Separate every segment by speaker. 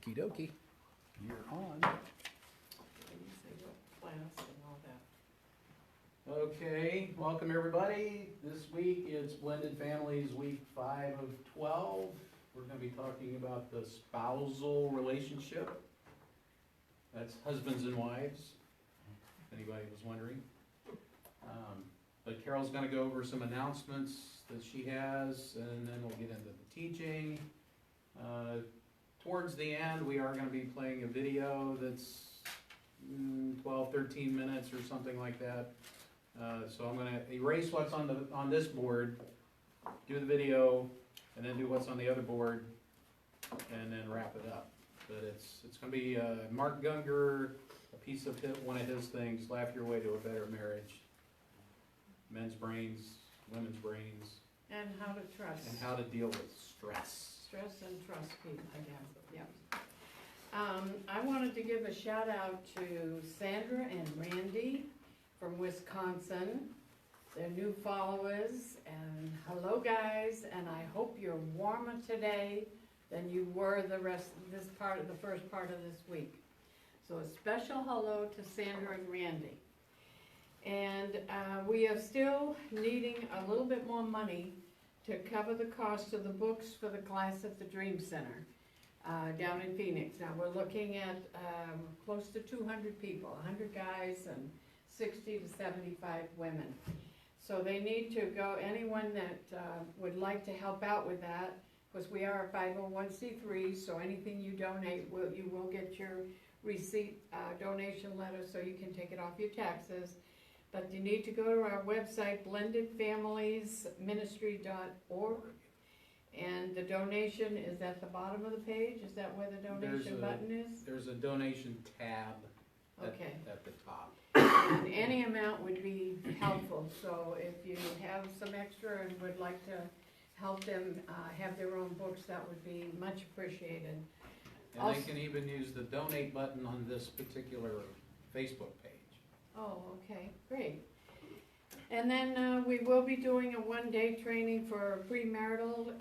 Speaker 1: Okie dokie. You're on. Okay, welcome everybody. This week it's Blended Families Week 5 of 12. We're going to be talking about the spousal relationship. That's husbands and wives, if anybody was wondering. But Carol's going to go over some announcements that she has, and then we'll get into the teaching. Towards the end, we are going to be playing a video that's 12, 13 minutes or something like that. So I'm going to erase what's on this board, do the video, and then do what's on the other board, and then wrap it up. But it's going to be Mark Gungor, a piece of one of his things, Laugh Your Way to a Better Marriage, men's brains, women's brains,
Speaker 2: and how to trust.
Speaker 1: and how to deal with stress.
Speaker 2: Stress and trust people, I guess, yep. I wanted to give a shout out to Sandra and Randy from Wisconsin. They're new followers, and hello guys, and I hope you're warmer today than you were the first part of this week. So a special hello to Sandra and Randy. And we are still needing a little bit more money to cover the cost of the books for the class at the Dream Center down in Phoenix. Now we're looking at close to 200 people, 100 guys and 60 to 75 women. So they need to go, anyone that would like to help out with that, because we are a 501c3, so anything you donate, you will get your receipt donation letter so you can take it off your taxes. But you need to go to our website, blendedfamiliesministry.org, and the donation is at the bottom of the page. Is that where the donation button is?
Speaker 1: There's a donation tab
Speaker 2: Okay.
Speaker 1: at the top.
Speaker 2: And any amount would be helpful, so if you have some extra and would like to help them have their own books, that would be much appreciated.
Speaker 1: And they can even use the donate button on this particular Facebook page.
Speaker 2: Oh, okay, great. And then we will be doing a one-day training for premarital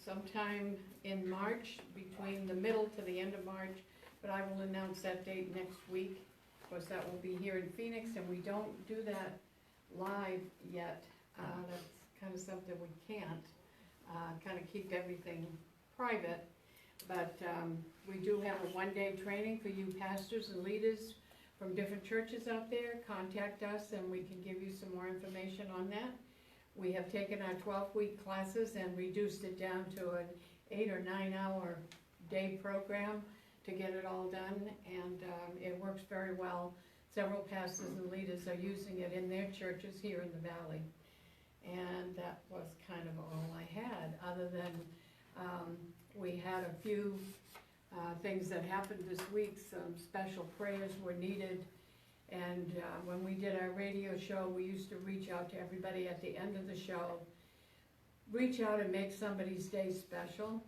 Speaker 2: sometime in March, between the middle to the end of March, but I will announce that date next week. Of course, that will be here in Phoenix, and we don't do that live yet. That's kind of something we can't, kind of keep everything private. But we do have a one-day training for you pastors and leaders from different churches out there. Contact us and we can give you some more information on that. We have taken our 12-week classes and reduced it down to an 8 or 9 hour day program to get it all done, and it works very well. Several pastors and leaders are using it in their churches here in the valley. And that was kind of all I had, other than we had a few things that happened this week. Some special prayers were needed, and when we did our radio show, we used to reach out to everybody at the end of the show. Reach out and make somebody's day special.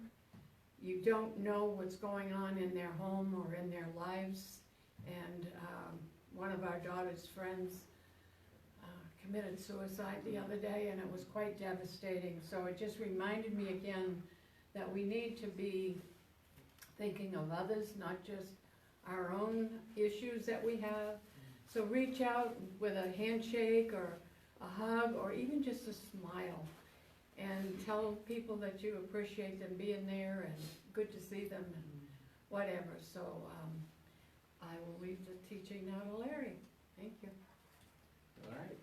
Speaker 2: You don't know what's going on in their home or in their lives, and one of our daughter's friends committed suicide the other day, and it was quite devastating. So it just reminded me again that we need to be thinking of others, not just our own issues that we have. So reach out with a handshake or a hug or even just a smile, and tell people that you appreciate them being there and good to see them and whatever. So I will leave the teaching now to Larry. Thank you.
Speaker 1: All right.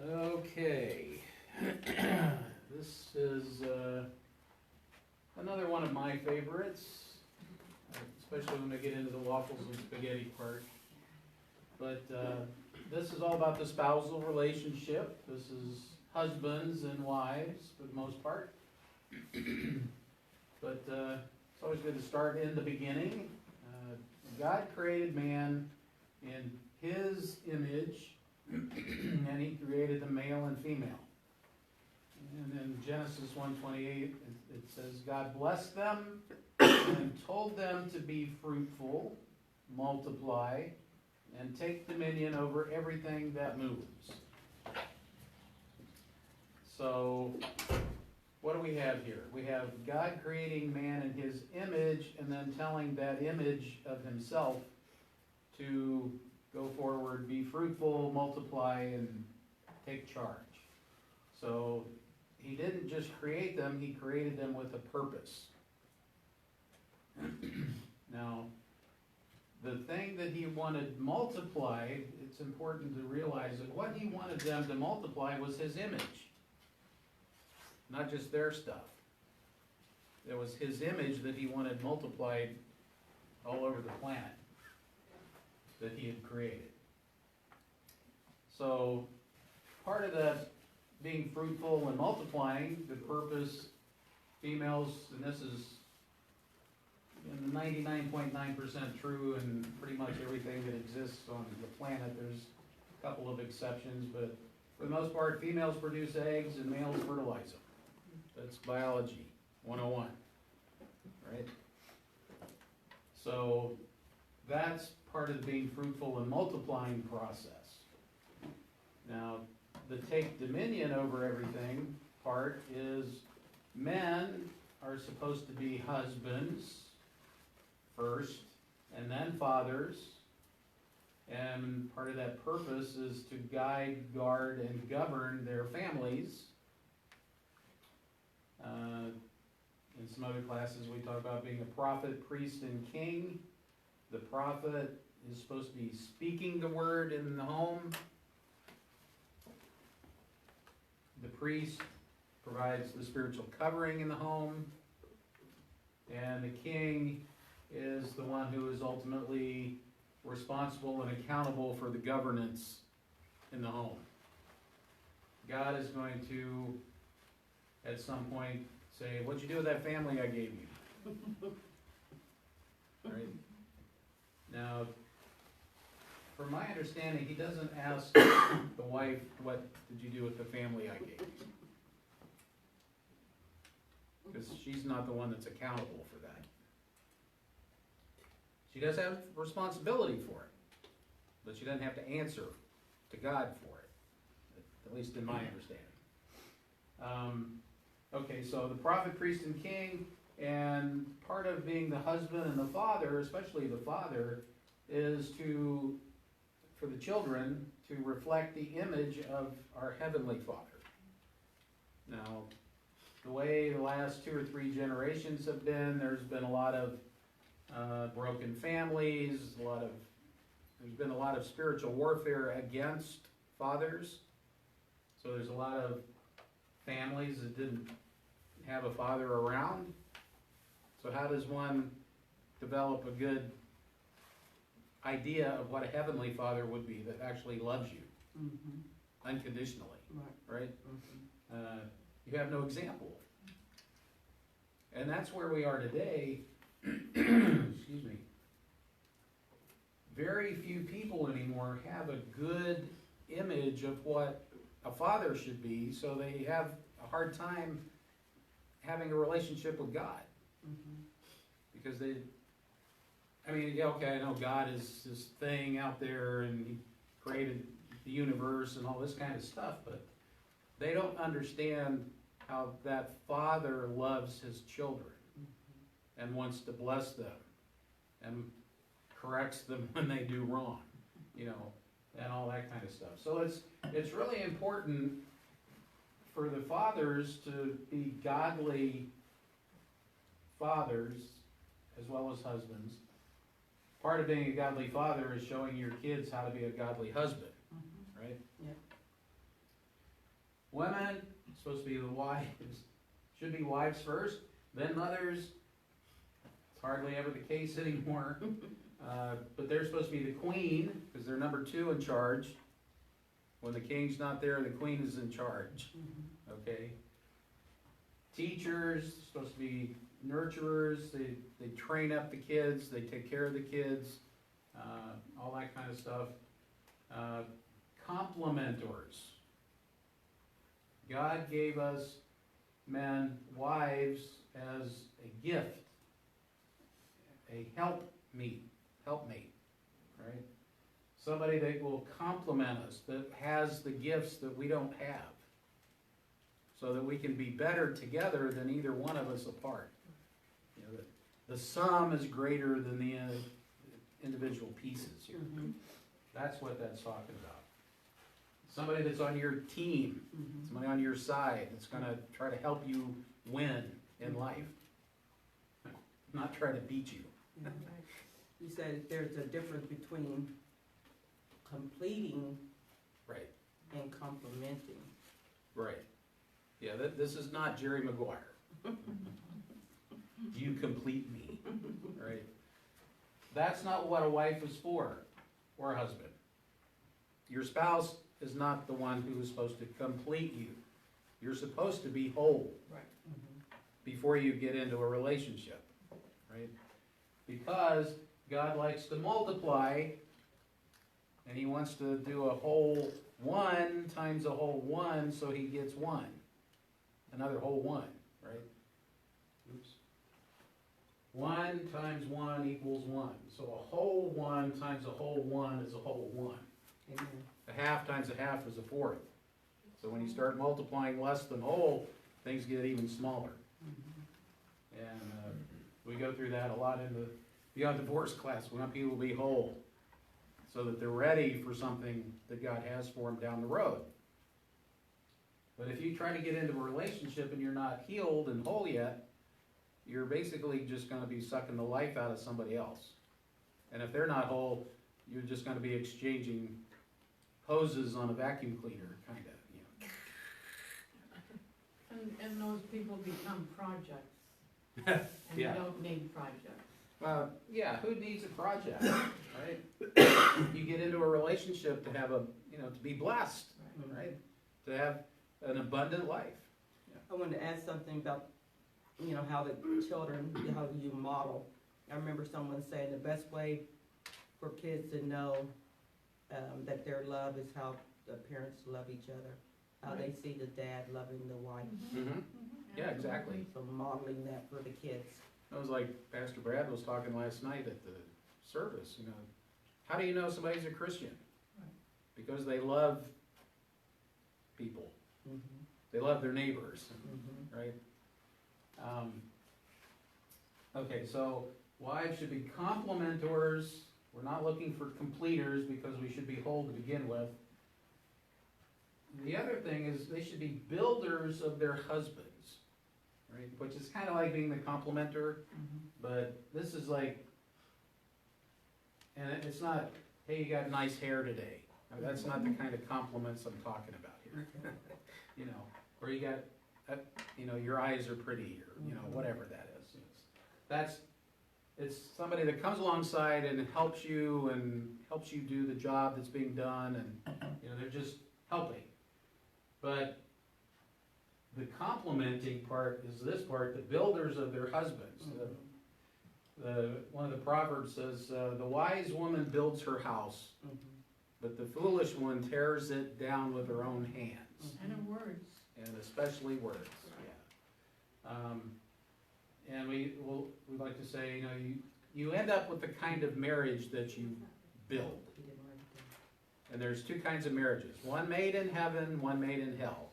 Speaker 1: Okay. This is another one of my favorites, especially when I get into the waffles and spaghetti part. But this is all about the spousal relationship. This is husbands and wives for the most part. But it's always good to start in the beginning. God created man in His image, and He created the male and female. And in Genesis 1:28, it says, God blessed them and told them to be fruitful, multiply, and take dominion over everything that moves. So what do we have here? We have God creating man in his image and then telling that image of himself to go forward, be fruitful, multiply, and take charge. So he didn't just create them, he created them with a purpose. Now, the thing that he wanted multiplied, it's important to realize that what he wanted them to multiply was his image. Not just their stuff. It was his image that he wanted multiplied all over the planet that he had created. So, part of that being fruitful and multiplying, the purpose, females, and this is 99.9% true in pretty much everything that exists on the planet. There's a couple of exceptions, but for the most part, females produce eggs and males fertilize them. That's biology 101, right? So that's part of the being fruitful and multiplying process. Now, the take dominion over everything part is men are supposed to be husbands first, and then fathers, and part of that purpose is to guide, guard, and govern their families. In some other classes we talk about being a prophet, priest, and king. The prophet is supposed to be speaking the word in the home. The priest provides the spiritual covering in the home. And the king is the one who is ultimately responsible and accountable for the governance in the home. God is going to, at some point, say, what'd you do with that family I gave you? Right? Now, from my understanding, he doesn't ask the wife, what did you do with the family I gave you? Because she's not the one that's accountable for that. She does have responsibility for it, but she doesn't have to answer to God for it, at least in my understanding. Okay, so the prophet, priest, and king, and part of being the husband and the father, especially the father, is for the children, to reflect the image of our Heavenly Father. Now, the way the last 2 or 3 generations have been, there's been a lot of broken families, there's been a lot of spiritual warfare against fathers. So there's a lot of families that didn't have a father around. So how does one develop a good idea of what a heavenly father would be that actually loves you unconditionally, right? You have no example. And that's where we are today. Excuse me. Very few people anymore have a good image of what a father should be, so they have a hard time having a relationship with God. Because I know God is this thing out there and he created the universe and all this kind of stuff, but they don't understand how that father loves his children and wants to bless them and corrects them when they do wrong, and all that kind of stuff. So it's really important for the fathers to be godly fathers as well as husbands. Part of being a godly father is showing your kids how to be a godly husband, right?
Speaker 2: Yeah.
Speaker 1: Women, supposed to be the wives, should be wives first, then mothers. It's hardly ever the case anymore. But they're supposed to be the queen, because they're number 2 in charge. When the king's not there, the queen is in charge. Okay? Teachers, supposed to be nurturers. They train up the kids, they take care of the kids, all that kind of stuff. Complementors. God gave us men, wives, as a gift, a helpmate, right? Somebody that will complement us, that has the gifts that we don't have. so that we can be better together than either one of us apart. You know, the sum is greater than the individual pieces here. That's what that's talking about. Somebody that's on your team, somebody on your side that's gonna try to help you win in life, not try to beat you.
Speaker 3: You said there's a difference between completing
Speaker 1: Right,
Speaker 3: and complementing.
Speaker 1: right. Yeah, this is not Jerry Maguire. You complete me, right? That's not what a wife is for, or a husband. Your spouse is not the one who is supposed to complete you. You're supposed to be whole
Speaker 2: Right.
Speaker 1: before you get into a relationship, right? Because God likes to multiply, and He wants to do a whole 1 times a whole 1, so He gets 1. Another whole 1, right? Oops. 1 times 1 equals 1. So a whole 1 times a whole 1 is a whole 1.
Speaker 3: Amen.
Speaker 1: A half times a half is a fourth. So when you start multiplying less than whole, things get even smaller. And we go through that a lot in the Beyond Divorce class. We want people to be whole so that they're ready for something that God has for them down the road. But if you try to get into a relationship and you're not healed and whole yet, you're basically just going to be sucking the life out of somebody else. And if they're not whole, you're just going to be exchanging hoses on a vacuum cleaner, kind of. You know.
Speaker 2: And those people become projects. And you
Speaker 1: Yeah.
Speaker 2: don't need projects.
Speaker 1: Yeah, who needs a project, right? You get into a relationship to have to be blessed, right? To have an abundant life.
Speaker 3: I wanted to add something about, how the children, how you model. I remember someone saying the best way for kids to know that their love is how the parents love each other, how they see the dad loving the wife.
Speaker 1: Mm-hmm. Yeah, exactly.
Speaker 3: So modeling that for the kids.
Speaker 1: It was like Pastor Brad was talking last night at the service, How do you know somebody's a Christian?
Speaker 2: Right.
Speaker 1: Because they love people. They love their neighbors, right? Okay, so wives should be complementors. We're not looking for completers because we should be whole to begin with. The other thing is they should be builders of their husbands, right? Which is kind of like being the complementer, but this is like, and it's not, hey, you got nice hair today. I mean, that's not the kind of compliments I'm talking about here. Or you got, your eyes are pretty, or, whatever that is. It's somebody that comes alongside and helps you do the job that's being done, and, they're just helping. But the complementing part is this part, the builders of their husbands. One of the Proverbs says, the wise woman builds her house, but the foolish one tears it down with her own hands.
Speaker 2: And in words.
Speaker 1: And especially words, yeah. And we'd like to say, you end up with the kind of marriage that you build. And there's 2 kinds of marriages, one made in heaven, one made in hell.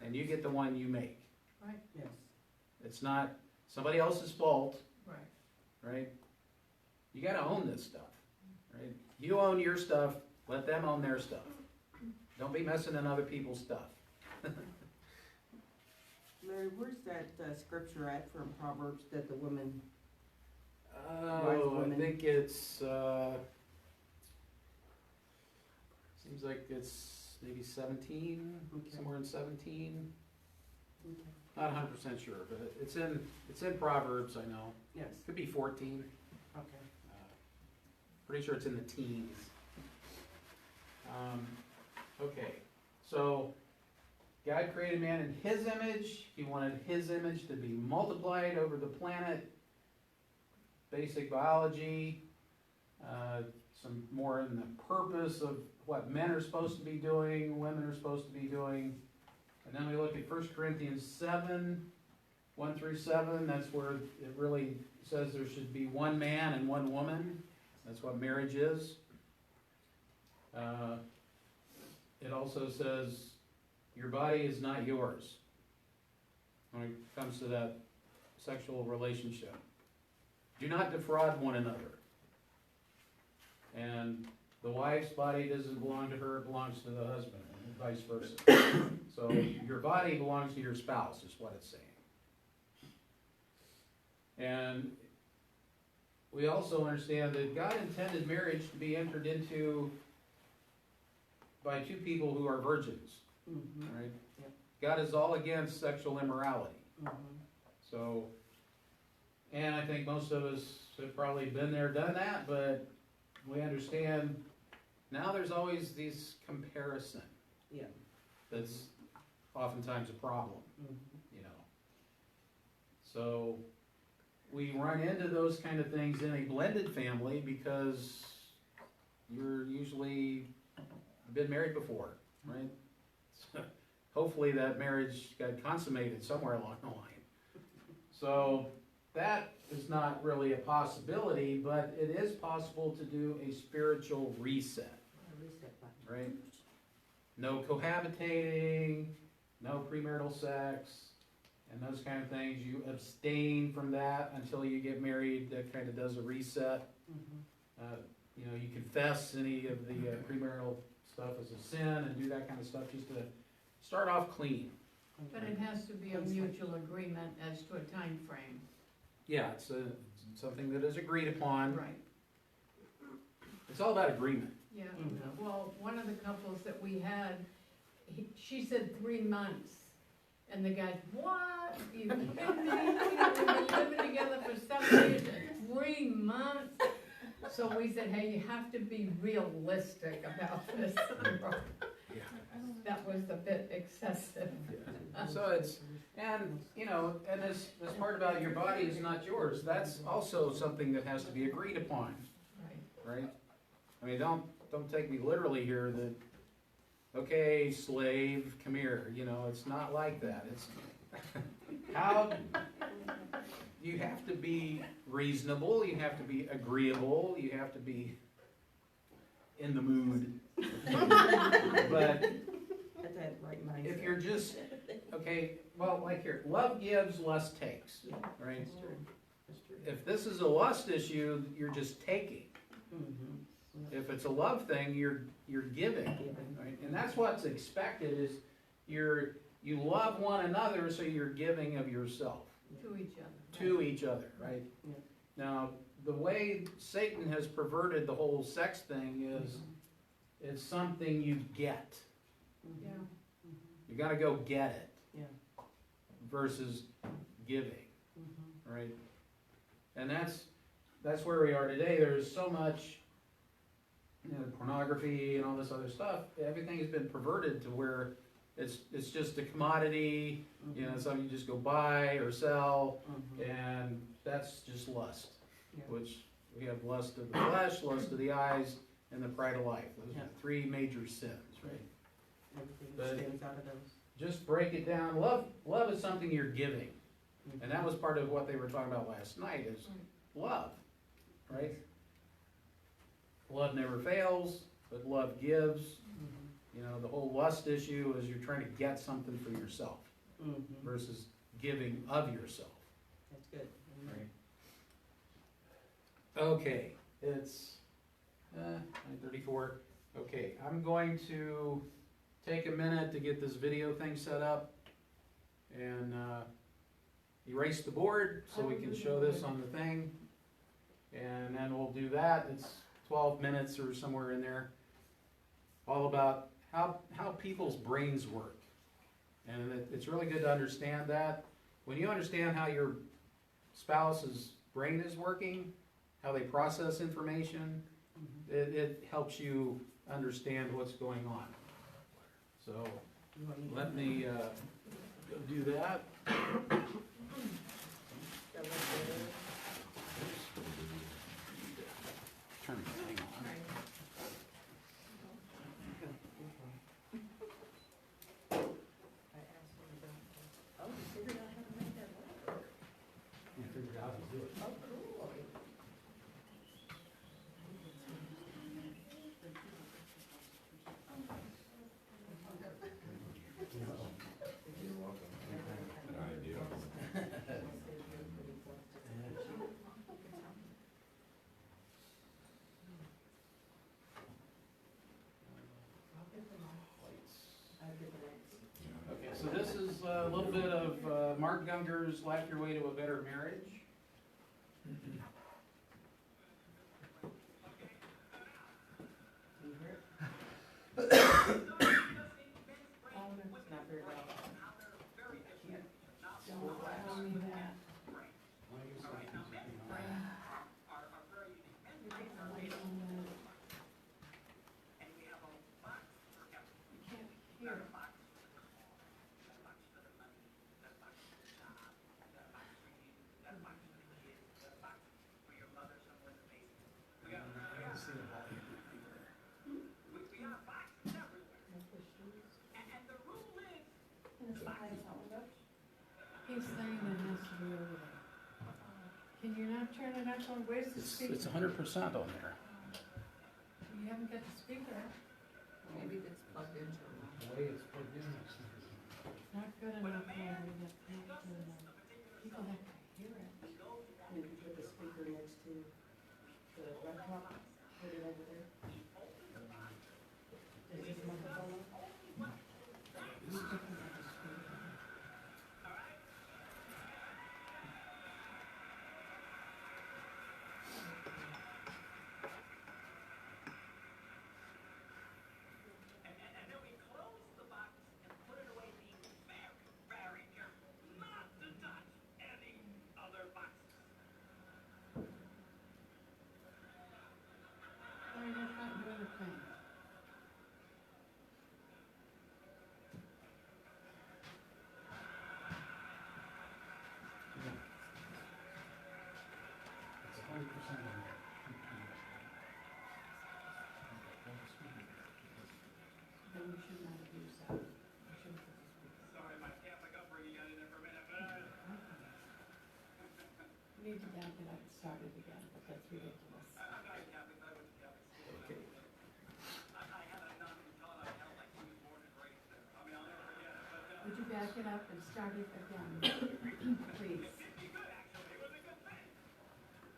Speaker 1: And you get the one you make.
Speaker 2: Right.
Speaker 3: Yes.
Speaker 1: It's not somebody else's fault,
Speaker 2: Right.
Speaker 1: right? You gotta own this stuff, right? You own your stuff, let them own their stuff. Don't be messing in other people's stuff.
Speaker 3: Larry, where's that scripture at from Proverbs that the woman?
Speaker 1: I think it's, seems like it's maybe 17, somewhere in 17. Not 100% sure, but it's in Proverbs, I know.
Speaker 3: Yes.
Speaker 1: Could be 14.
Speaker 3: Okay.
Speaker 1: Pretty sure it's in the teens. Okay, so God created man in His image. He wanted His image to be multiplied over the planet. Basic biology, some more in the purpose of what men are supposed to be doing, women are supposed to be doing. And then we look at 1 Corinthians 7, 1 through 7. That's where it really says there should be one man and one woman. That's what marriage is. It also says your body is not yours. when it comes to that sexual relationship. Do not defraud one another. And the wife's body doesn't belong to her, it belongs to the husband, and vice versa. So your body belongs to your spouse, is what it's saying. And we also understand that God intended marriage to be entered into by two people who are virgins, right?
Speaker 3: Yep.
Speaker 1: God is all against sexual immorality. So, and I think most of us have probably been there, done that, but we understand now there's always these comparison.
Speaker 3: Yeah.
Speaker 1: That's oftentimes a problem, you know. So we run into those kind of things in a blended family because you're usually been married before, right? So hopefully that marriage got consummated somewhere along the line. So that is not really a possibility, but it is possible to do a spiritual reset, right? No cohabitating, no premarital sex, and those kind of things. You abstain from that until you get married. That kind of does a reset. You know, you confess any of the premarital stuff as a sin and do that kind of stuff just to start off clean.
Speaker 2: But it has to be a mutual agreement as to a time frame.
Speaker 1: Yeah, it's something that is agreed upon.
Speaker 2: Right.
Speaker 1: It's all about agreement.
Speaker 2: Yeah, well, one of the couples that we had, she said 3 months. And the guy's, what? You kidding me? You know, we've been living together for 7 years, 3 months. So we said, hey, you have to be realistic about this. That was a bit excessive.
Speaker 1: So it's, and, you know, and this part about your body is not yours, that's also something that has to be agreed upon, right? I mean, don't take me literally here that, okay, slave, come here, you know, it's not like that. It's how, you have to be reasonable, you have to be agreeable, you have to be in the mood. But if you're just, okay, well, like here, love gives, lust takes, right?
Speaker 3: That's true. That's true.
Speaker 1: If this is a lust issue, you're just taking. If it's a love thing, you're giving, right? And that's what's expected is you love one another, so you're giving of yourself.
Speaker 2: To each other.
Speaker 1: To each other, right?
Speaker 3: Yeah.
Speaker 1: Now, the way Satan has perverted the whole sex thing is it's something you get.
Speaker 2: Yeah.
Speaker 1: You gotta go get it.
Speaker 3: Yeah.
Speaker 1: Versus giving, right? And that's where we are today. There's so much, you know, pornography and all this other stuff. Everything has been perverted to where it's just a commodity, you know, something you just go buy or sell, and that's just lust.
Speaker 3: Yeah.
Speaker 1: Which we have lust of the flesh, lust of the eyes, and the pride of life. Those are the 3 major sins, right?
Speaker 3: Everything stems out of those.
Speaker 1: Just break it down. Love is something you're giving. And that was part of what they were talking about last night is love, right? Love never fails, but love gives. You know, the whole lust issue is you're trying to get something for yourself versus giving of yourself.
Speaker 3: That's good.
Speaker 1: Right. Okay, it's 9:34. Okay, I'm going to take a minute to get this video thing set up and erase the board so we can show this on the thing. And then we'll do that. It's 12 minutes or somewhere in there. All about how people's brains work. And it's really good to understand that. When you understand how your spouse's brain is working, how they process information, it helps you understand what's going on. So let me go do that. Turn the thing on. You figured out how to do it. Okay, so this is a little bit of Mark Gunger's Life Your Way to a Better Marriage.
Speaker 3: Can you hear it? It's not very loud.
Speaker 2: Don't tell me that. You can't hear. He's saying it has to be over there. Can you not turn it up on, where's the speaker?
Speaker 1: It's 100% on there.
Speaker 2: You haven't got the speaker up.
Speaker 4: Maybe if it's plugged into a
Speaker 1: The way it's plugged in.
Speaker 2: Not good enough, Mary, that's not good enough. People have to hear it.
Speaker 3: Maybe put the speaker next to the laptop, put it over there. Is this microphone on?
Speaker 2: You just have the speaker. Mary, that's not doing a thing.
Speaker 1: It's 100% on there.
Speaker 2: Then we should not have used that. We should have put the speaker.
Speaker 5: Sorry, my Catholic upbringing got in there for a minute, but
Speaker 2: We need to back it up and start it again, but that's ridiculous.
Speaker 5: I'm not a Catholic, I went to Catholic school.
Speaker 1: Okay.
Speaker 5: I had a nun who taught us how like she was born and raised there. I mean, I'll never forget it, but
Speaker 2: Would you back it up and start it again, please?
Speaker 5: it'd be good actually, it was a good thing.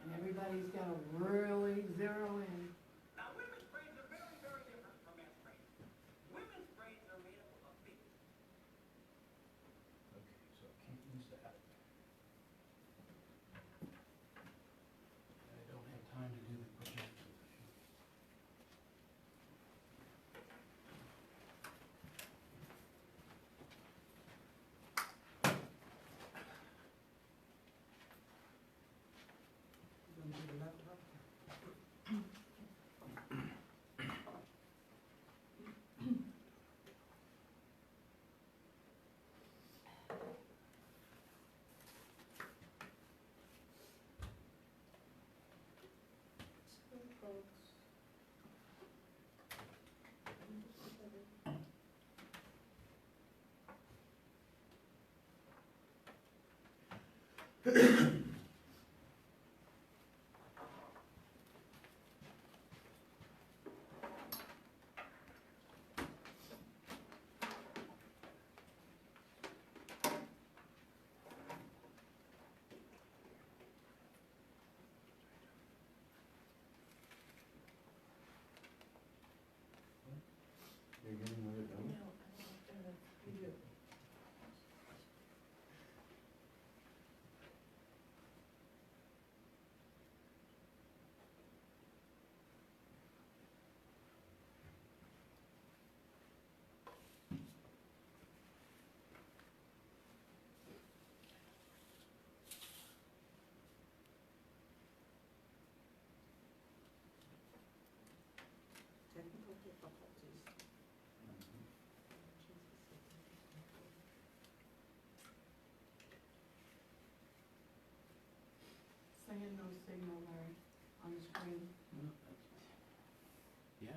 Speaker 2: And everybody's gotta really zero in.
Speaker 5: Now, women's brains are very, very different from men's brains. Women's brains are made up of a big
Speaker 1: Okay, so I can't use that. I don't have time to do the projector.
Speaker 3: You gonna do the laptop?
Speaker 1: You're getting rid of them?
Speaker 3: Technical difficulties.
Speaker 2: Saying no signal, Larry, on the screen.
Speaker 1: Yeah.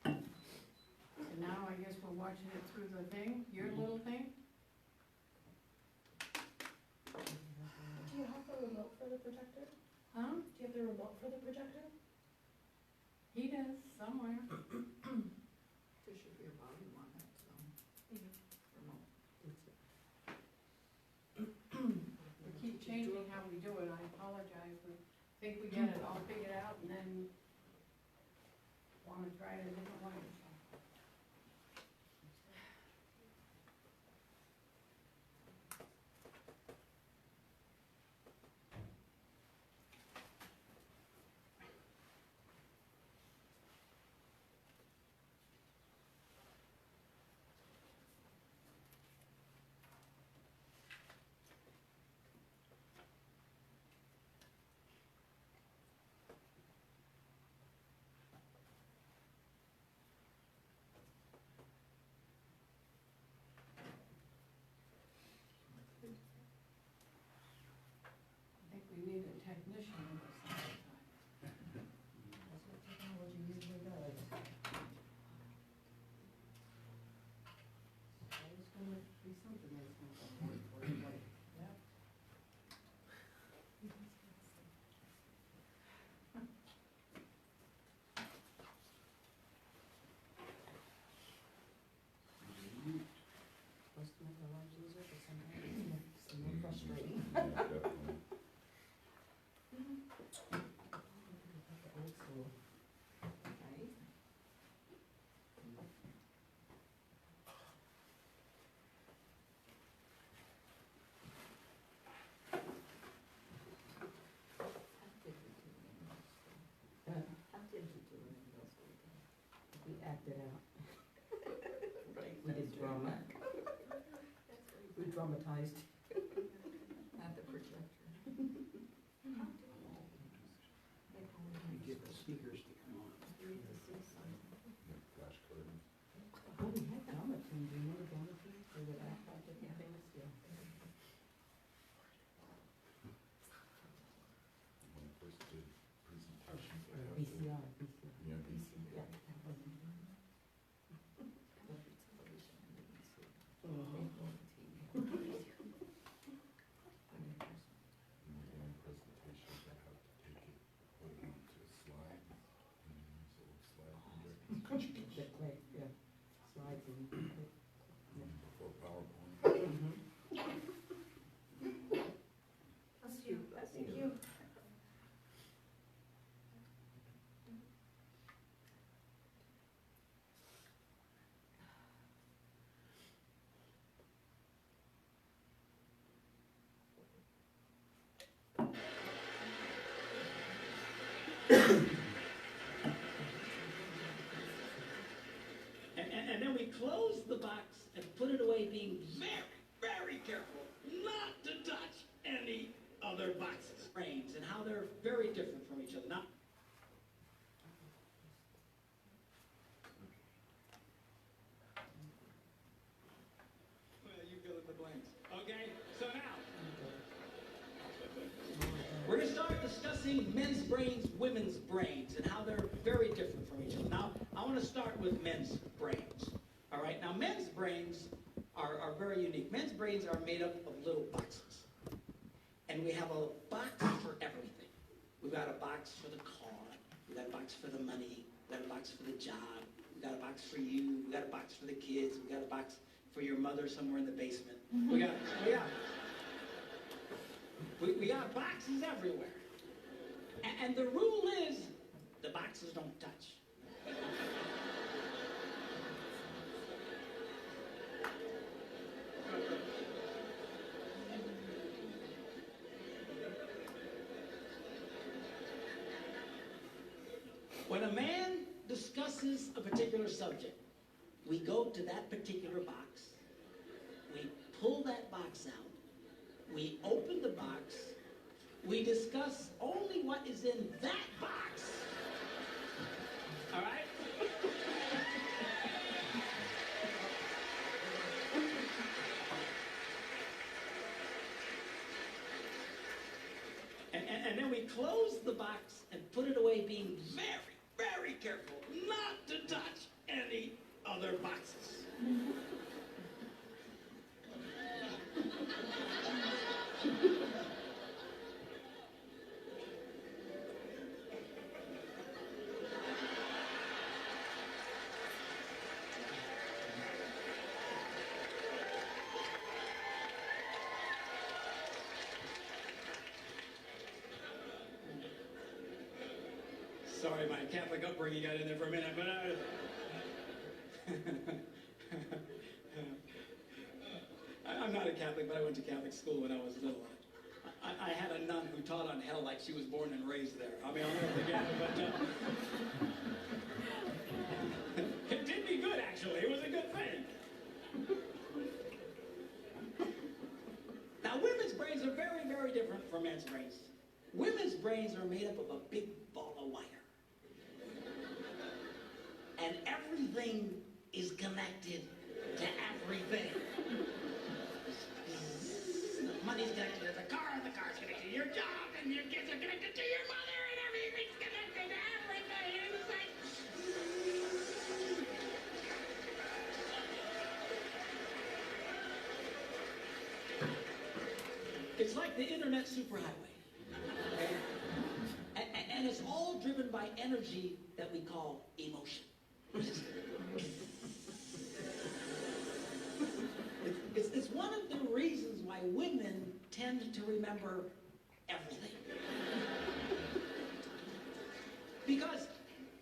Speaker 2: So now I guess we're watching it through the thing, your little thing?
Speaker 4: Do you have the remote for the projector?
Speaker 2: Huh?
Speaker 4: Do you have the remote for the projector?
Speaker 2: He does, somewhere.
Speaker 4: There should be a volume on it, so. Remote.
Speaker 2: We keep changing how we do it, I apologize, we think we get it all figured out and then wanna try it a different way, so. I think we need a technician with us sometime.
Speaker 3: That's what technology usually does. There's gonna be something that's gonna work for everybody.
Speaker 2: Yep.
Speaker 3: Supposed to make our lives easier, but sometimes it's more frustrating.
Speaker 6: Definitely.
Speaker 3: Old school.
Speaker 4: Right? How did you do in middle school?
Speaker 3: We acted out.
Speaker 4: Right.
Speaker 3: We did drama. We dramatized.
Speaker 4: At the projector.
Speaker 1: You get the speakers to come on.
Speaker 6: Flashcards.
Speaker 3: Oh, we had drama teams, you know, drama teams, they would act out different things, yeah.
Speaker 6: When I first did presentations, I had to,
Speaker 3: VCR.
Speaker 6: yeah, VCR.
Speaker 3: Yeah, that was.
Speaker 6: When we're doing presentations, I have to take it, put it onto a slide, and then use old slide projectors.
Speaker 3: The clay, yeah, slides and.
Speaker 6: Before PowerPoint.
Speaker 3: Mhm.
Speaker 4: Bless you.
Speaker 2: Thank you.
Speaker 5: And then we close the box and put it away, being very, very careful not to touch any other boxes. Brains and how they're very different from each other. Now, well, you fill in the blanks. Okay, so now we're going to start discussing men's brains, women's brains, and how they're very different from each other. Now, I want to start with men's brains. All right, now men's brains are very unique. Men's brains are made up of little boxes. And we have a box for everything. We've got a box for the car. We've got a box for the money. We've got a box for the job. We've got a box for you. We've got a box for the kids. We've got a box for your mother somewhere in the basement. We got boxes everywhere. And the rule is, the boxes don't touch. When a man discusses a particular subject, we go to that particular box, we pull that box out, we open the box, we discuss only what is in that box. All right? And then we close the box and put it away, being very, very careful not to touch any other boxes. Sorry, my Catholic upbringing got in there for a minute, but I'm not a Catholic, but I went to Catholic school when I was little. I had a nun who taught on hell like she was born and raised there. I mean, I'll never forget it, but it did me good, actually. It was a good thing. Now, women's brains are very, very different from men's brains. Women's brains are made up of a big ball of wire. And everything is connected to everything. Money's connected to the car's connected to your job, and your kids are connected to your mother, and everything's connected to everything. It's like the internet superhighway. Okay? And it's all driven by energy that we call emotion. It's one of the reasons why women tend to remember everything. Because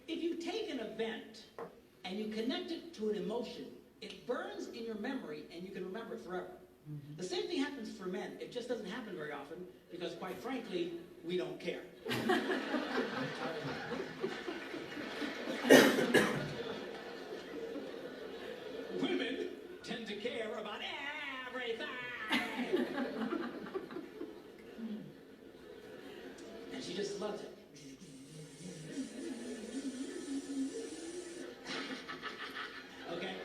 Speaker 5: if you take an event and you connect it to an emotion, it burns in your memory and you can remember it forever. The same thing happens for men. It just doesn't happen very often because, quite frankly, we don't care. Women tend to care about everything. And she just loves it. Okay?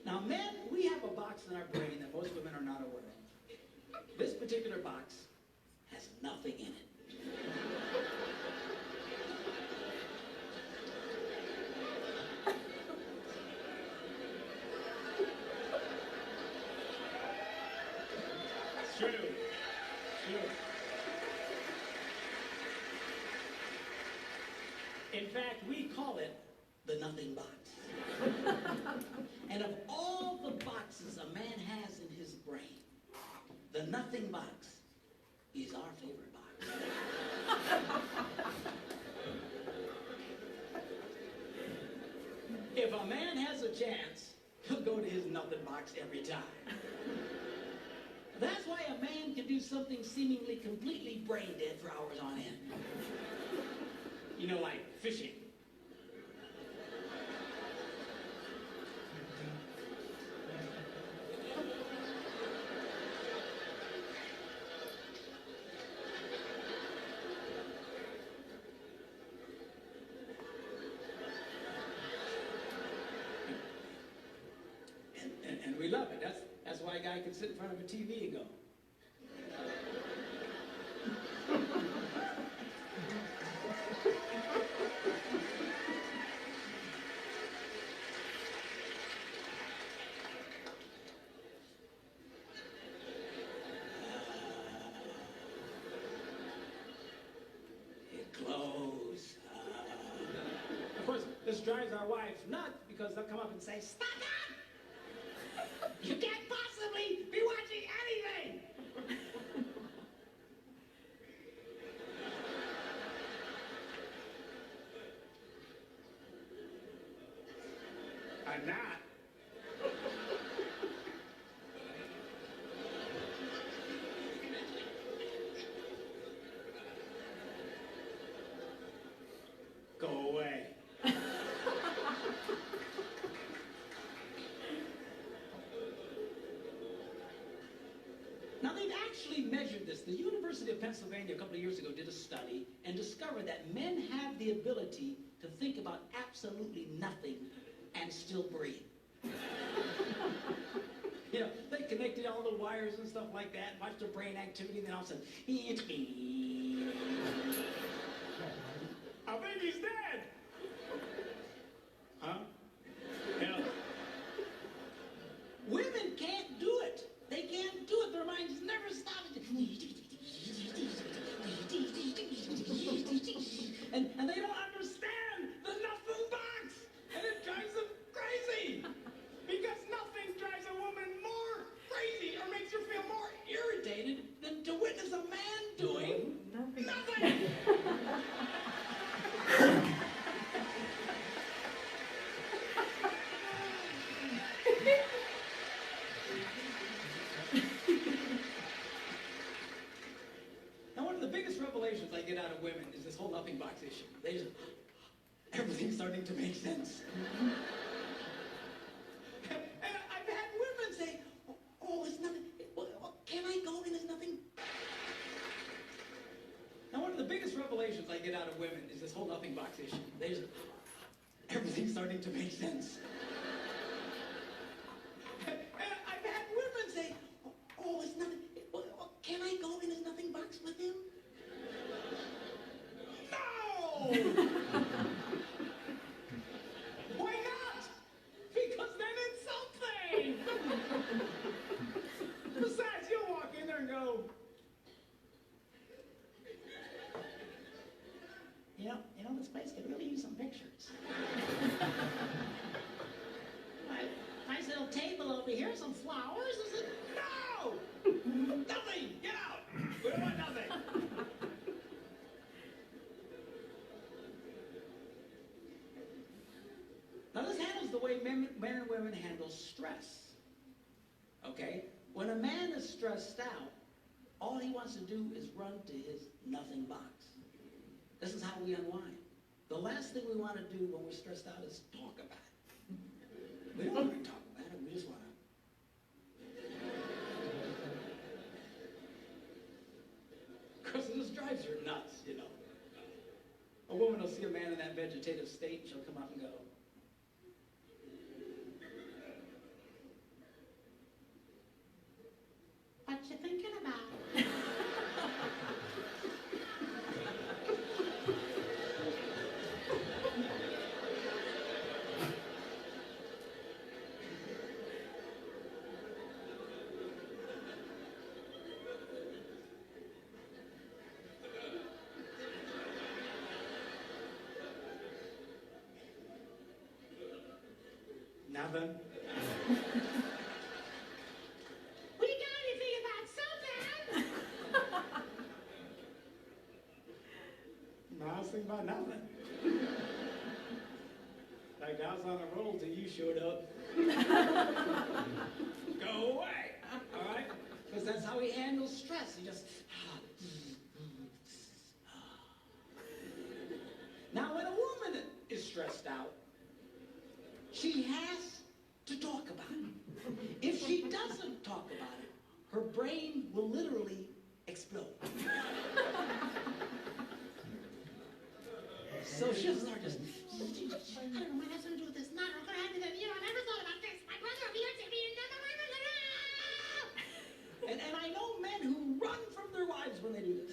Speaker 5: Now, men, we have a box in our brain that most women are not aware of. This particular box has nothing in it. It's true. True. In fact, we call it the nothing box. And of all the boxes a man has in his brain, the nothing box is our favorite box. If a man has a chance, he'll go to his nothing box every time. That's why a man can do something seemingly completely brain dead for hours on end. You know, like fishing. And we love it. That's why a guy can sit in front of a TV and go. It close. Of course, this drives our wives nuts because they'll come up and say, "Stop it! You can't possibly be watching anything!" I'm not. Go away. Now, they've actually measured this. The University of Pennsylvania a couple of years ago did a study and discovered that men have the ability to think about absolutely nothing and still breathe. You know, they connected all the wires and stuff like that, watched their brain activity, and then all of a sudden, I think he's dead. Huh? Yeah. Women can't do it. They can't do it. Their minds never stop. And they don't understand the nothing box. And it drives them crazy. Because nothing drives a woman more crazy or makes her feel more irritated Now, one of the biggest revelations I get out of women is this whole nothing box issue. They just, everything's starting to make sense. And I've had women say, oh, it's nothing, can I go and it's nothing? Now, one of the biggest revelations I get out of women is this whole nothing box issue. They just, everything's starting to make sense. And I've had women say, oh, it's nothing, can I go in his nothing box with him? No! Why not? Because then it's something! Besides, you'll walk in there and go, you know, this place could really use some pictures. Nice little table over here, some flowers. Is it? No! Nothing! Get out! We don't want nothing! Now this handles the way men and women handle stress. Okay? When a man is stressed out, all he wants to do is run to his nothing box. This is how we unwind. The last thing we want to do when we're stressed out is talk about it. We don't want to talk about it, we just want to. Because it just drives her nuts, you know. A woman will see a man in that vegetative state and she'll come up and go, what you thinking about? Nothing. We got anything about something? No, I was thinking about nothing. Like I was on a roll till you showed up. Go away. All right? Because that's how he handles stress. He just. Now, when a woman is stressed out, she has to talk about it. If she doesn't talk about it, her brain will literally explode. So she'll start just, I don't know, might have something to do with this. No, I'm going to have to, I never thought about this. My brother will be here to be another one. And I know men who run from their wives when they do this.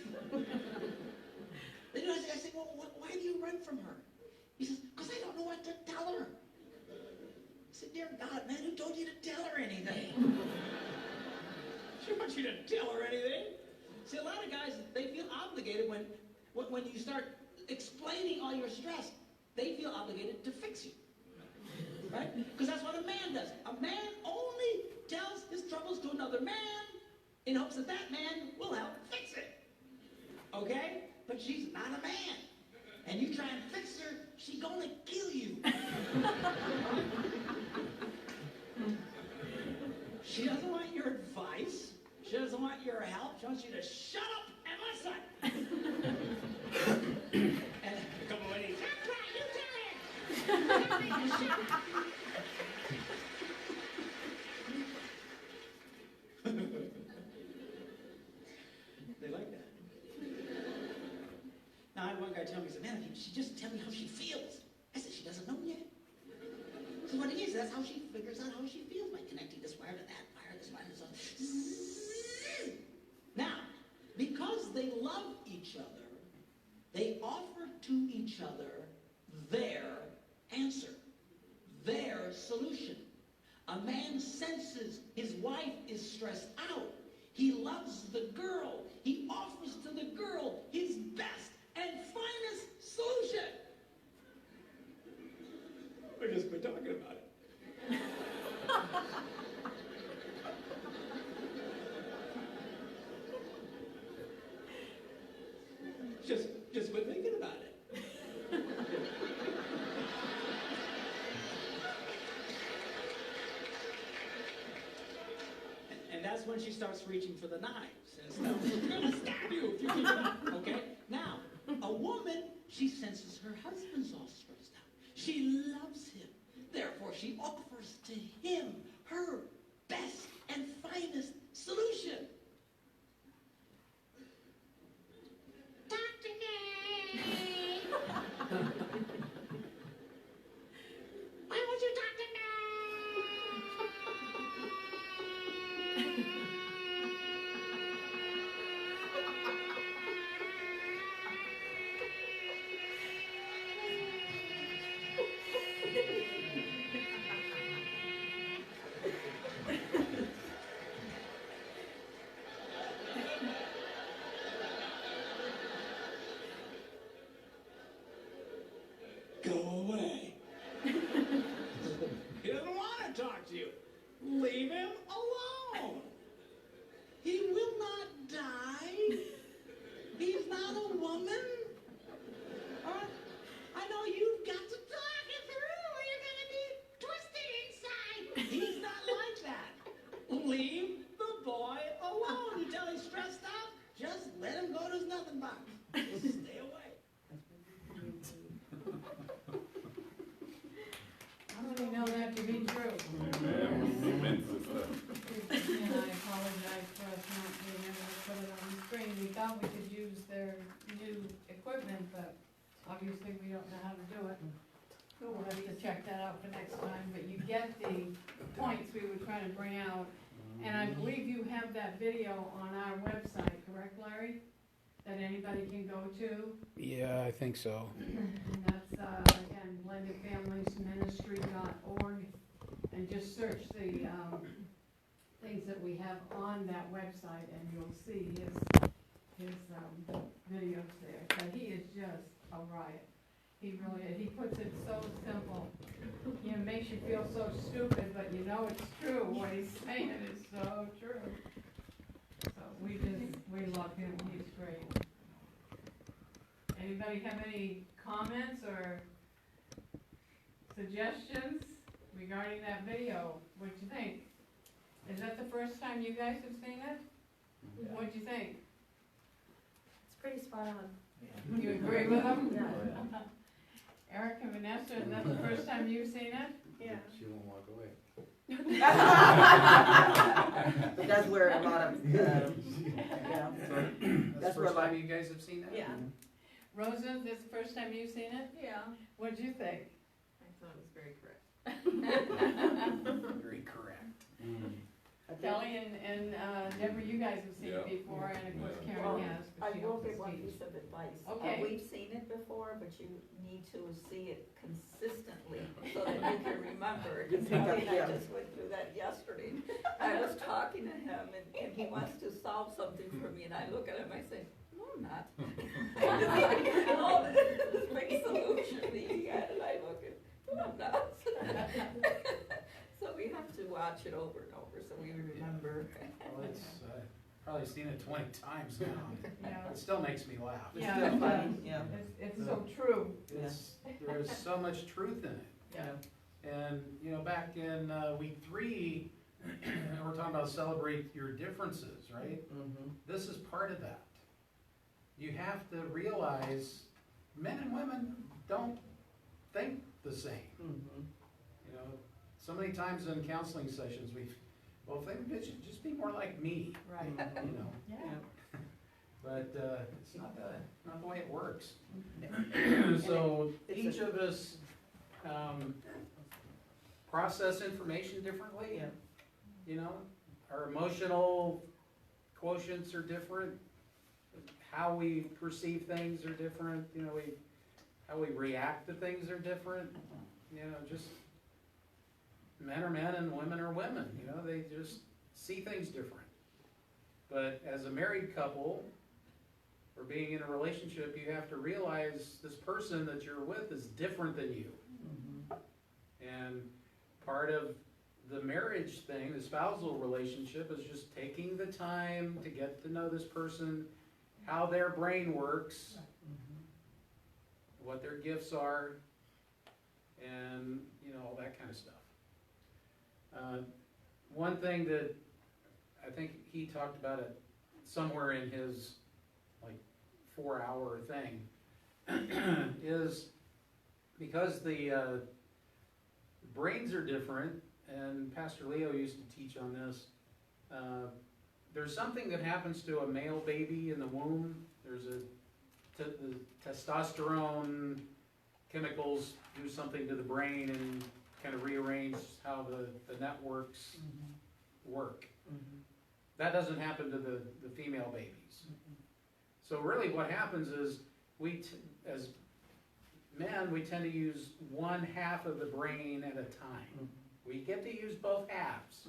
Speaker 5: They do this, I say, well, why do you run from her? He says, because I don't know what to tell her. I said, dear God, man, who told you to tell her anything? She wants you to tell her anything. See, a lot of guys, they feel obligated when you start explaining all your stress, they feel obligated to fix you. Right? Because that's what a man does. A man only tells his troubles to another man in hopes that that man will help fix it. Okay? But she's not a man. And you try and fix her, she's gonna kill you. She doesn't want your advice. She doesn't want your help. She wants you to shut up and listen. And a couple of ladies, that's right, you tell him. They like that. Now, I had one guy tell me, he said, man, if she just tell me how she feels. I said, she doesn't know yet. So what it is, that's how she figures out how she feels by connecting this wire to that wire, this wire to this other. Now, because they love each other, they offer to each other their answer, their solution. A man senses his wife is stressed out. He loves the girl. He offers to the girl his best and finest solution. We're just quit talking about it. Just quit thinking about it. that's when she starts reaching for the knives and stuff. I'm gonna stab you if you keep it. Okay? Now, a woman, she senses her husband's all stressed out. She loves him. Therefore, she offers to him her best and finest solution. Talk to me. Why won't you talk to me? Go away. He doesn't want to talk to you. Leave him alone. He will not die. He's not a woman. I know you've got to talk it through or you're going to be twisted inside. He's not like that. Leave the boy alone. You tell he's stressed out, just let him go to his nothing box. Just stay away.
Speaker 2: How do we know that to be true?
Speaker 6: Amen, sister.
Speaker 2: And I apologize for us not being able to put it on the screen. We thought we could use their new equipment, but obviously we don't know how to do it. We'll have to check that out for next time, but you get the points we were trying to bring out. And I believe you have that video on our website, correct, Larry? That anybody can go to?
Speaker 1: Yeah, I think so.
Speaker 2: And that's, again, blendedfamiliesministry.org, and just search the, things that we have on that website, and you'll see his videos there. But he is just a riot. He really is. He puts it so simple. You know, it makes you feel so stupid, but you know it's true. What he's saying is so true. So we love him. He's great. Anybody have any comments or suggestions regarding that video? What'd you think? Is that the first time you guys have seen it? What'd you think?
Speaker 7: It's pretty spot on.
Speaker 2: You agree with him?
Speaker 7: Yeah.
Speaker 2: Eric and Vanessa, is that the first time you've seen it?
Speaker 7: Yeah.
Speaker 1: She won't walk away.
Speaker 3: But that's where a lot of, yeah.
Speaker 1: That's
Speaker 3: That's
Speaker 1: the
Speaker 3: where
Speaker 1: first
Speaker 3: like-
Speaker 1: time you guys have seen that?
Speaker 7: Yeah.
Speaker 2: Rosa, this is the first time you've seen it?
Speaker 4: Yeah,
Speaker 2: What'd you think?
Speaker 4: I thought it was very correct.
Speaker 1: Very correct.
Speaker 3: I think-
Speaker 2: Kelly and Deborah, you guys have seen it
Speaker 6: Yeah.
Speaker 2: before, and of course
Speaker 6: Yeah.
Speaker 2: Karen
Speaker 8: Well,
Speaker 2: has. but
Speaker 8: I
Speaker 2: she
Speaker 8: will
Speaker 2: helps
Speaker 8: give
Speaker 2: us
Speaker 8: one
Speaker 2: teach.
Speaker 8: piece of advice.
Speaker 2: Okay.
Speaker 8: We've seen it before, but you need to see it consistently so that you can remember.
Speaker 3: You pick up,
Speaker 8: I
Speaker 3: yeah.
Speaker 8: just went through that yesterday. I was talking to him and he wants to solve something for me and I look at him, I say, no, I'm not. Oh, this big solution that you got, and I look at, no, I'm not. So we have to watch it over and over so we remember.
Speaker 1: Well, it's, probably seen it 20 times now.
Speaker 2: Yeah.
Speaker 1: It still makes me laugh.
Speaker 3: It's
Speaker 2: Yeah,
Speaker 3: still
Speaker 2: it
Speaker 3: funny,
Speaker 2: does.
Speaker 3: yeah.
Speaker 2: It's so true.
Speaker 1: It's, there's so much truth in it.
Speaker 3: Yeah.
Speaker 1: And, you know, back in week 3, we're talking about celebrate your differences, right?
Speaker 3: Mm-hmm.
Speaker 1: This is part of that. You have to realize men and women don't think the same.
Speaker 3: Mm-hmm.
Speaker 1: You know, so many times in counseling sessions, well, if they would just be more like me,
Speaker 2: Right.
Speaker 1: you know.
Speaker 2: Yeah.
Speaker 1: But it's not the way it works. So each of us process information differently.
Speaker 3: Yeah.
Speaker 1: You know, our emotional quotients are different. How we perceive things are different. You know, how we react to things are different. You know, just men are men and women are women. You know, they just see things different. But as a married couple, or being in a relationship, you have to realize this person that you're with is different than you.
Speaker 3: Mm-hmm.
Speaker 1: And part of the marriage thing, the spousal relationship, is just taking the time to get to know this person, how their brain works,
Speaker 3: Mm-hmm.
Speaker 1: what their gifts are, and, you know, all that kind of stuff. One thing that I think he talked about it somewhere in his, like, 4-hour thing, is because the brains are different, and Pastor Leo used to teach on this. There's something that happens to a male baby in the womb. There's the testosterone chemicals do something to the brain and kind of rearrange how the networks work. That doesn't happen to the female babies. So really what happens is as men, we tend to use 1/2 of the brain at a time. We get to use both halves,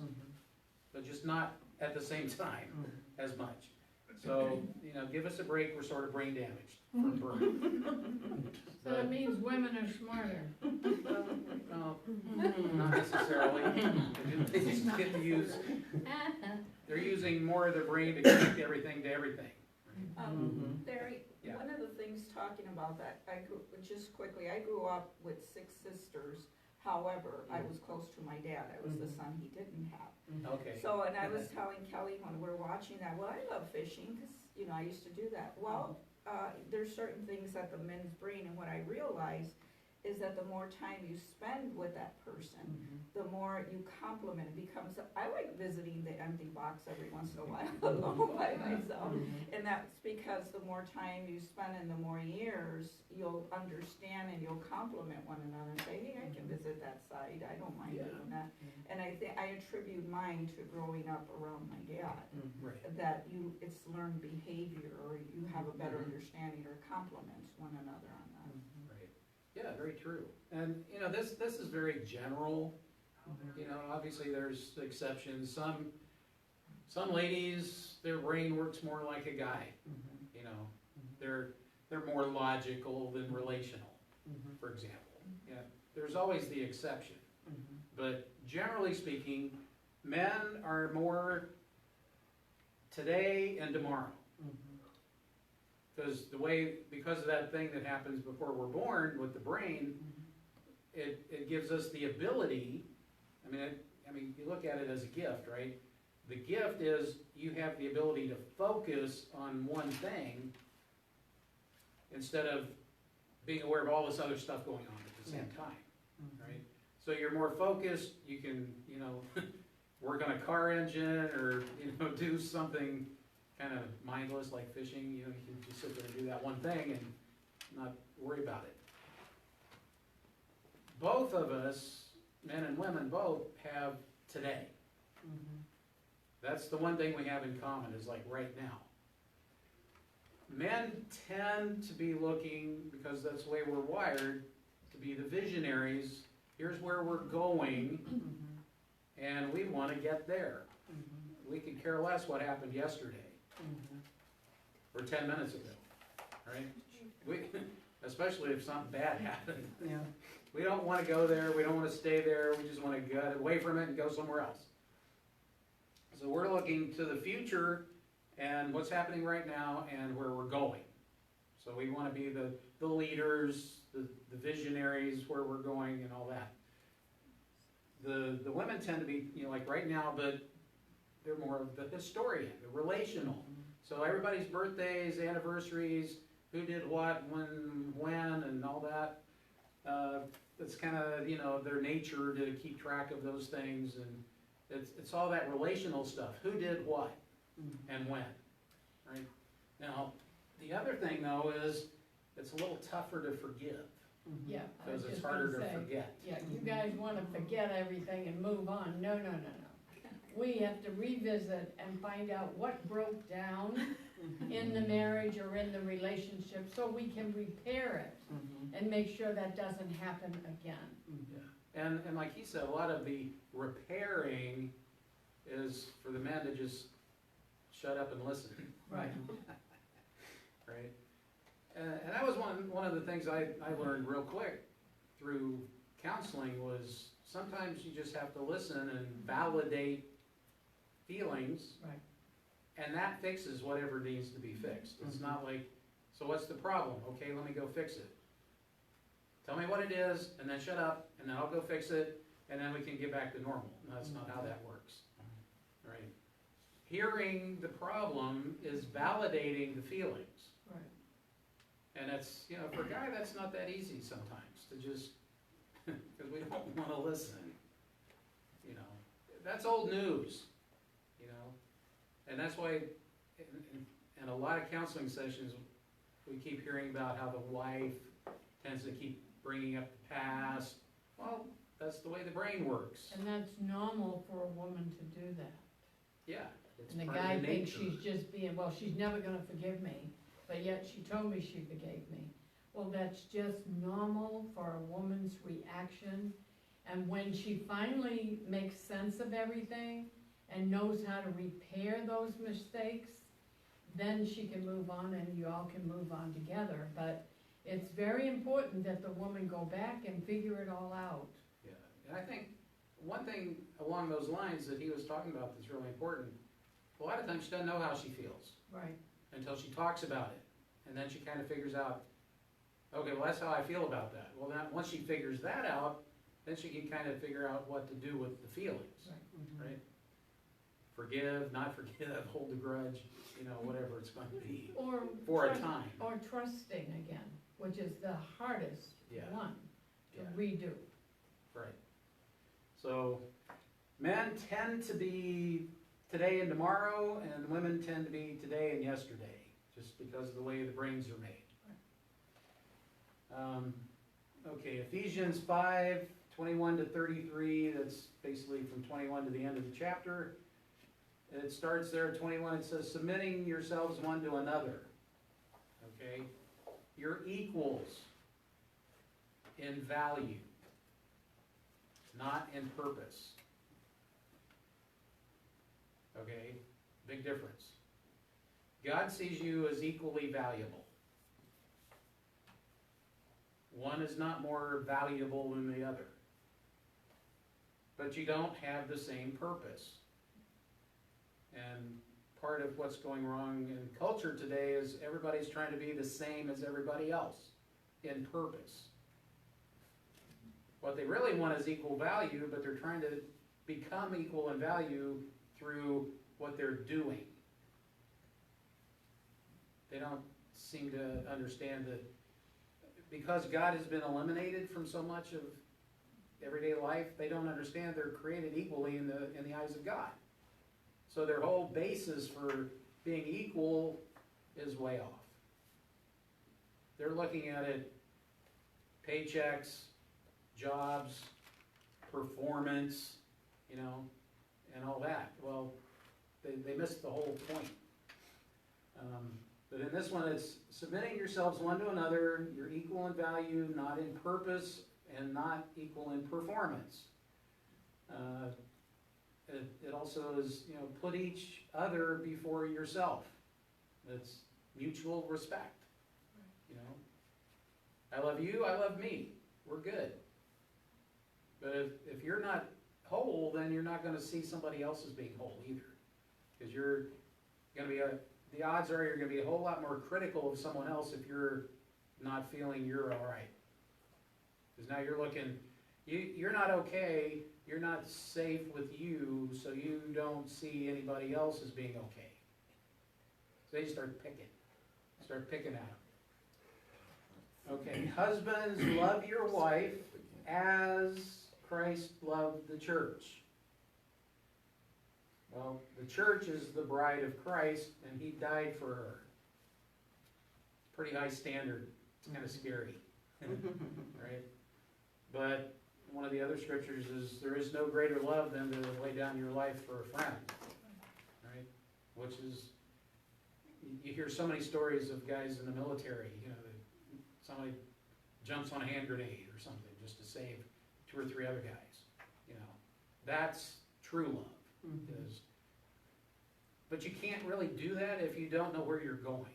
Speaker 1: but just not at the same time as much. So, give us a break, we're sort of brain damaged from birth.
Speaker 2: So that means women are smarter.
Speaker 1: Well, not necessarily. They just get to use, they're using more of their brain to connect everything to everything.
Speaker 8: Larry,
Speaker 1: Yeah.
Speaker 8: one of the things talking about that, just quickly, I grew up with 6 sisters. However, I was close to my dad. I was the son he didn't have.
Speaker 1: Okay.
Speaker 8: So, and I was telling Kelly when we were watching that, well, I love fishing, cause, I used to do that. Well, there's certain things that the men's brain, and what I realized is that the more time you spend with that person, the more you compliment. It becomes, I like visiting the empty box every once in a while alone by myself. And that's because the more time you spend and the more years, you'll understand and you'll compliment one another and say, hey, I can visit that site, I don't mind doing that. And I attribute mine to growing up around my dad.
Speaker 1: Right.
Speaker 8: That it's learned behavior, or you have a better understanding or compliments one another on that.
Speaker 1: Right. Yeah, very true. And, this is very general. Obviously there's exceptions. Some ladies, their brain works more like a guy. They're more logical than relational, for example. Yeah, there's always the exception. But generally speaking, men are more today and tomorrow. Because of that thing that happens before we're born with the brain, it gives us the ability, I mean, you look at it as a gift, right? The gift is you have the ability to focus on one thing instead of being aware of all this other stuff going on at the same time, right? So you're more focused, you can, work on a car engine or, do something kind of mindless like fishing. You can just sit there and do that one thing and not worry about it. Both of us, men and women both, have today. That's the one thing we have in common, is like right now. Men tend to be looking, because that's the way we're wired, to be the visionaries. Here's where we're going, and we want to get there. We could care less what happened yesterday, or 10 minutes ago, right? Especially if something bad happened.
Speaker 3: Yeah.
Speaker 1: We don't want to go there, we don't want to stay there, we just want to get away from it and go somewhere else. So we're looking to the future and what's happening right now and where we're going. So we want to be the leaders, the visionaries, where we're going and all that. The women tend to be, like right now, but they're more of the historian, the relational. So everybody's birthdays, anniversaries, who did what, when, and all that. It's kind of, their nature to keep track of those things, and it's all that relational stuff. Who did what and when, right? Now, the other thing though is it's a little tougher to forgive.
Speaker 2: Yeah, I was
Speaker 1: Because it's
Speaker 2: just
Speaker 1: harder
Speaker 2: gonna
Speaker 1: to
Speaker 2: say,
Speaker 1: forget.
Speaker 2: yeah, you guys wanna forget everything and move on. No. We have to revisit and find out what broke down in the marriage or in the relationship so we can repair it and make sure that doesn't happen again.
Speaker 1: Yeah. And like he said, a lot of the repairing is for the men to just shut up and listen.
Speaker 2: Right.
Speaker 1: Right? And that was one of the things I learned real quick through counseling was sometimes you just have to listen and validate feelings.
Speaker 2: Right.
Speaker 1: And that fixes whatever needs to be fixed. It's not like, so what's the problem? Okay, let me go fix it. Tell me what it is, and then shut up, and then I'll go fix it, and then we can get back to normal. No, that's not how that works. Right? hearing the problem is validating the feelings.
Speaker 2: Right.
Speaker 1: And it's, you know, for a guy, that's not that easy sometimes to just, because we don't want to listen. You know, that's old news, you know? And that's why in a lot of counseling sessions, we keep hearing about how the wife tends to keep bringing up the past. Well, that's the way the brain works.
Speaker 2: And that's normal for a woman to do that.
Speaker 1: Yeah. It's
Speaker 2: And the
Speaker 1: part of
Speaker 2: guy
Speaker 1: the
Speaker 2: thinks
Speaker 1: nature.
Speaker 2: she's just being, well, she's never gonna forgive me, but yet she told me she forgave me. Well, that's just normal for a woman's reaction. And when she finally makes sense of everything and knows how to repair those mistakes, then she can move on and you all can move on together. But it's very important that the woman go back and figure it all out.
Speaker 1: Yeah, and I think one thing along those lines that he was talking about that's really important, a lot of times she doesn't know how she feels
Speaker 2: Right.
Speaker 1: until she talks about it. And then she kind of figures out, okay, well, that's how I feel about that. Well, then, once she figures that out, then she can kind of figure out what to do with the feelings,
Speaker 2: Right.
Speaker 1: right? Forgive, not forgive, hold a grudge, you know, whatever it's going to be,
Speaker 2: Or
Speaker 1: for a
Speaker 2: trust-
Speaker 1: time.
Speaker 2: Or trusting again, which is the hardest
Speaker 1: Yeah.
Speaker 2: one to
Speaker 1: Yeah.
Speaker 2: redo.
Speaker 1: Right. So, men tend to be today and tomorrow, and women tend to be today and yesterday, just because of the way the brains are made. Okay, Ephesians 5:21 to 33, that's basically from 21 to the end of the chapter. And it starts there at 21, it says, submitting yourselves one to another. Okay? You're equals in value, not in purpose. Okay? Big difference. God sees you as equally valuable. One is not more valuable than the other. But you don't have the same purpose. And part of what's going wrong in culture today is everybody's trying to be the same as everybody else in purpose. What they really want is equal value, but they're trying to become equal in value through what they're doing. They don't seem to understand that because God has been eliminated from so much of everyday life, they don't understand they're created equally in the eyes of God. So their whole basis for being equal is way off. They're looking at it, paychecks, jobs, performance, you know, and all that. Well, they missed the whole point. But in this one, it's submitting yourselves one to another. You're equal in value, not in purpose, and not equal in performance. It also is, you know, put each other before yourself. It's mutual respect. You know, I love you, I love me. We're good. But if you're not whole, then you're not going to see somebody else as being whole either. Because you're going to be the odds are you're going to be a whole lot more critical of someone else if you're not feeling you're all right. Because now you're looking, you're not okay, you're not safe with you, so you don't see anybody else as being okay. So they start picking at them. Okay, husbands, love your wife as Christ loved the church. Well, the church is the bride of Christ, and he died for her. Pretty high standard. It's kind of scary, right? But one of the other scriptures is, there is no greater love than to lay down your life for a friend, right? Which is, you hear so many stories of guys in the military, you know, somebody jumps on a hand grenade or something just to save 2 or 3 other guys, you know. That's true love. Is, but you can't really do that if you don't know where you're going.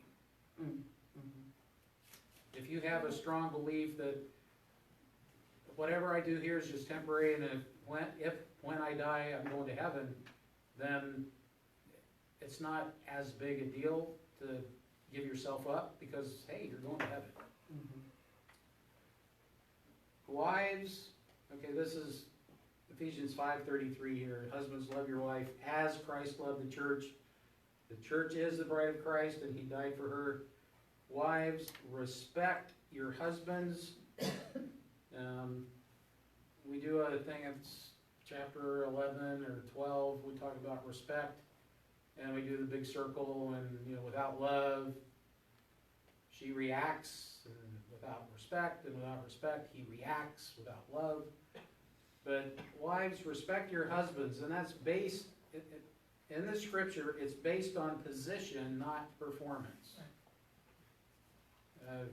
Speaker 1: If you have a strong belief that whatever I do here is just temporary, and if when I die I'm going to heaven, then it's not as big a deal to give yourself up, because hey, you're going to heaven. Wives, okay, this is Ephesians 5:33 here. Husbands, love your wife as Christ loved the church. The church is the bride of Christ, and he died for her. Wives, respect your husbands. We do a thing, it's chapter 11 or 12, we talk about respect, and we do the big circle, and, you know, without love, she reacts, and without respect, and without respect, he reacts without love. But wives, respect your husbands, and that's based, in this scripture, it's based on position, not performance.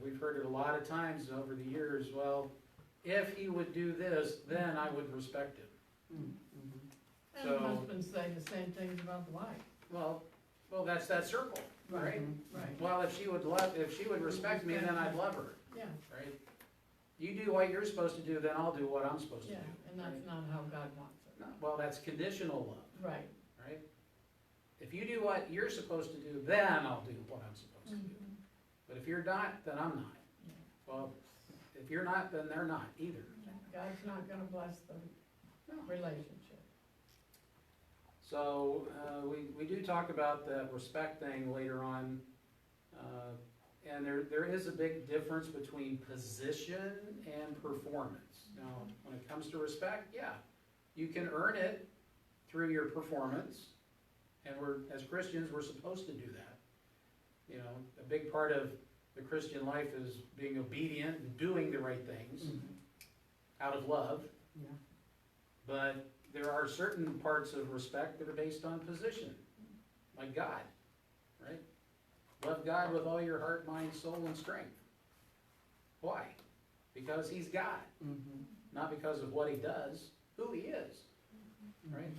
Speaker 1: We've heard it a lot of times over the years, well, if he would do this, then I would respect him.
Speaker 3: Mm-hmm.
Speaker 4: And
Speaker 1: So-
Speaker 4: husbands say the same things about the wife.
Speaker 1: Well, that's that circle, right?
Speaker 4: Right,
Speaker 1: Well, if she would respect me, then I'd love her,
Speaker 4: yeah,
Speaker 1: right? You do what you're supposed to do, then I'll do what I'm supposed to
Speaker 4: yeah,
Speaker 1: do.
Speaker 4: and that's not how God wants it.
Speaker 1: No, well, that's conditional love,
Speaker 4: Right.
Speaker 1: right? If you do what you're supposed to do, then I'll do what I'm supposed to do. But if you're not, then I'm not. Well, if you're not, then they're not either.
Speaker 4: God's not gonna bless the relationship.
Speaker 1: So, we do talk about the respect thing later on. And there is a big difference between position and performance. Now, when it comes to respect, yeah, you can earn it through your performance. And as Christians, we're supposed to do that. You know, a big part of the Christian life is being obedient and doing the right things out of love.
Speaker 3: Yeah.
Speaker 1: But there are certain parts of respect that are based on position, like God, right? Love God with all your heart, mind, soul, and strength. Why? Because he's God,
Speaker 3: Mm-hmm.
Speaker 1: not because of what he does, who he is, right?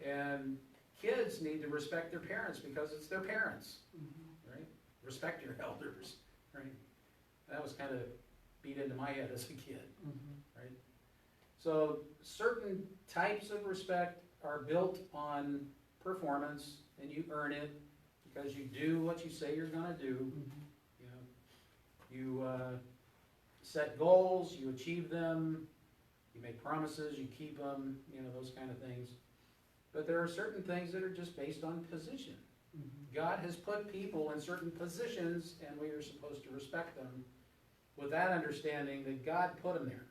Speaker 1: And kids need to respect their parents because it's their parents, right? Respect your elders, right? That was kind of beat into my head as a kid, right? So certain types of respect are built on performance, and you earn it because you do what you say you're gonna do. You know, you set goals, you achieve them, you make promises, you keep them, you know, those kind of things. But there are certain things that are just based on position. God has put people in certain positions, and we are supposed to respect them with that understanding that God put them there.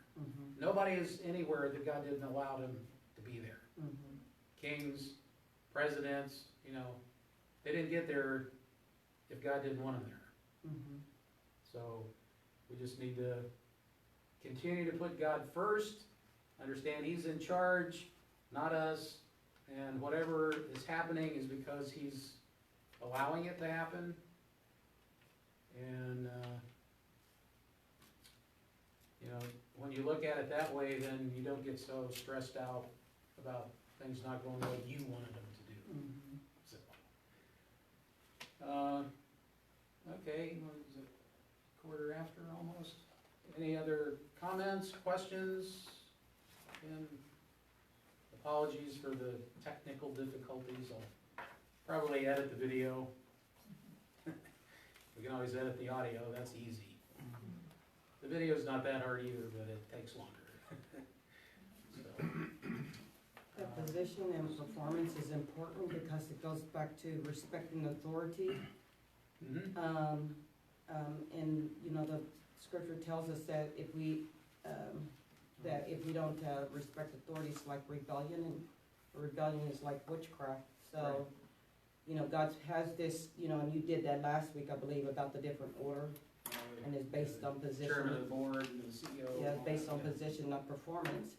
Speaker 1: Nobody is anywhere that God didn't allow them to be there. Kings, presidents, you know, they didn't get there if God didn't want them there. So we just need to continue to put God first, understand he's in charge, not us, and whatever is happening is because he's allowing it to happen. And, you know, when you look at it that way, then you don't get so stressed out about things not going the way you wanted them to do. So, okay, what is it, quarter after almost? Any other comments, questions? And apologies for the technical difficulties. I'll probably edit the video. We can always edit the audio, that's easy. The video's not that hard either, but it takes longer. So,
Speaker 3: The position and performance is important because it goes back to respecting authority. And, you know, the scripture tells us that if we don't respect authority, it's like rebellion, and rebellion is like witchcraft. So,
Speaker 1: Right.
Speaker 3: you know, God has this, you know, and you did that last week, I believe, about the different order, and it's based on position.
Speaker 1: Chairman of the board and the CEO.
Speaker 3: Yeah, it's based on
Speaker 1: Yeah.
Speaker 3: position, not performance.